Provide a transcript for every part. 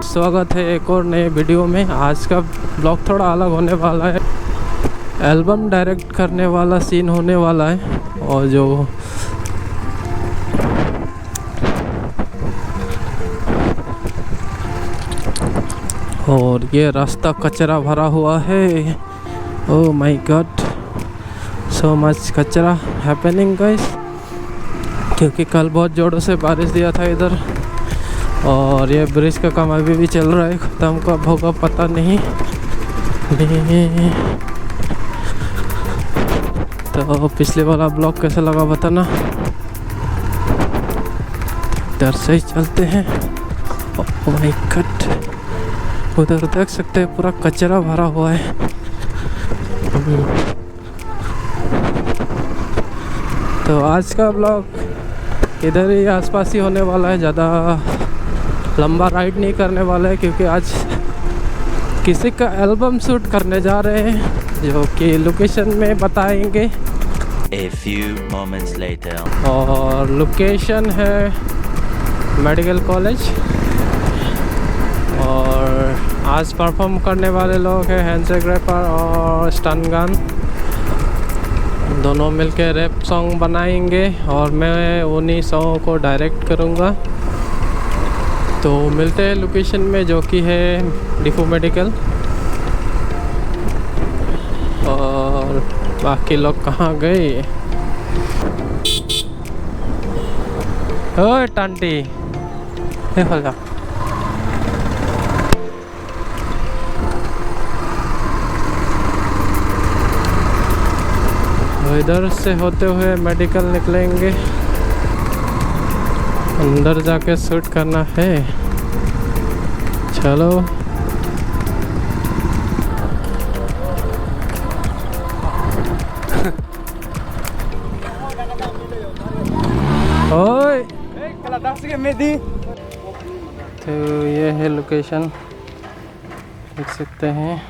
स्वागत है एक और नए वीडियो में। आज का ब्लॉग थोड़ा अलग होने वाला है। एल्बम डायरेक्ट करने वाला सीन होने वाला है। और ये रास्ता कचरा भरा हुआ है। Oh my God, so much कचरा हैपनिंग गाइस, क्योंकि कल बहुत जोरों से बारिश दिया था इधर। और ये ब्रिज का काम अभी भी चल रहा है, ख़त्म कब होगा पता नहीं। तो पिछले वाला ब्लॉग कैसा लगा बताना। इधर से ही चलते हैं। ओह माय गॉड, उधर देख सकते हैं पूरा कचरा भरा हुआ है। तो आज का ब्लॉग इधर ही आसपास ही होने वाला है, ज़्यादा लंबा राइड नहीं करने वाला है, क्योंकि आज किसी का एल्बम शूट करने जा रहे हैं जो कि लोकेशन में बताएंगे। A few moments later. और लोकेशन है मेडिकल कॉलेज। और आज परफॉर्म करने वाले लोग हैं हैंडशेक रैपर और स्टन गन, दोनों मिलके रैप सॉन्ग बनाएंगे और मैं उन्हीं सॉन्ग को डायरेक्ट करूँगा। तो मिलते हैं लोकेशन में, जो कि है डिफो मेडिकल। और बाकी लोग कहाँ गए? ओए टांटी, हो जा। इधर से होते हुए मेडिकल निकलेंगे, अंदर जाके शूट करना है। चलो ओए, तो ये है लोकेशन, देख सकते हैं।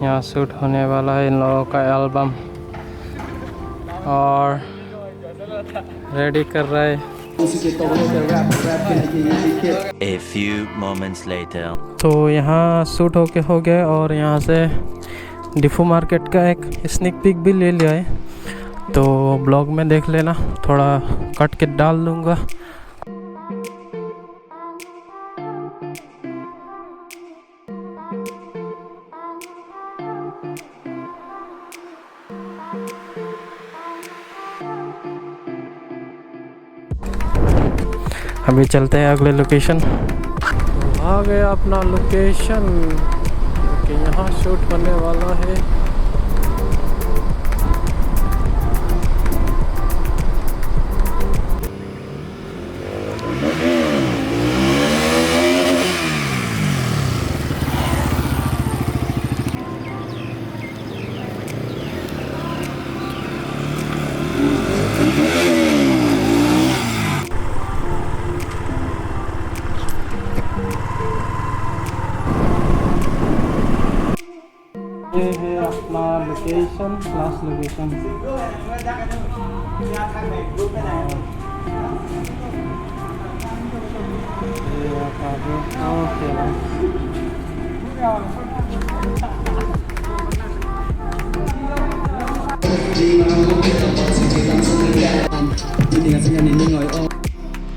यहाँ शूट होने वाला है इन लोगों का एल्बम, और रेडी कर रहा है। A few moments later. तो यहाँ शूट होके हो गया, और यहाँ से डिफो मार्केट का एक स्निक पिक भी ले लिया है। तो ब्लॉग में देख लेना, थोड़ा कट के डाल दूँगा। अभी चलते हैं अगले लोकेशन। आ गया अपना लोकेशन, कि यहाँ शूट होने वाला है। ये है अपना लोकेशन, क्लास लोकेशन।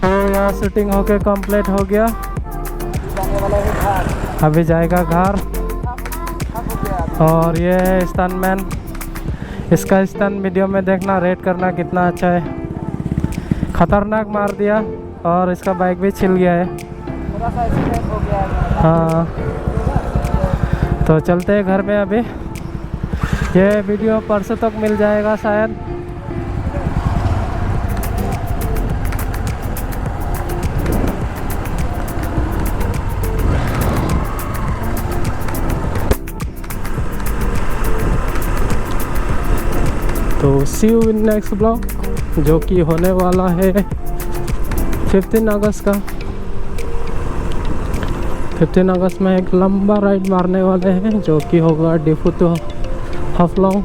तो यहाँ शूटिंग होके कंप्लीट हो गया, अभी जाएगा घर। और ये है स्टनमैन, इसका स्टन वीडियो में देखना, रेट करना कितना अच्छा है। खतरनाक मार दिया, और इसका बाइक भी छिल गया है। थोड़ा सा एक्सीडेंट हो गया है। हाँ, तो चलते हैं घर में। अभी ये वीडियो परसों तक मिल जाएगा शायद। तो सी यू इन नेक्स्ट ब्लॉग, जो कि होने वाला है 15 अगस्त का। 15 अगस्त में एक लंबा राइड मारने वाले हैं, जो कि होगा डिफू टू हाफलोंग।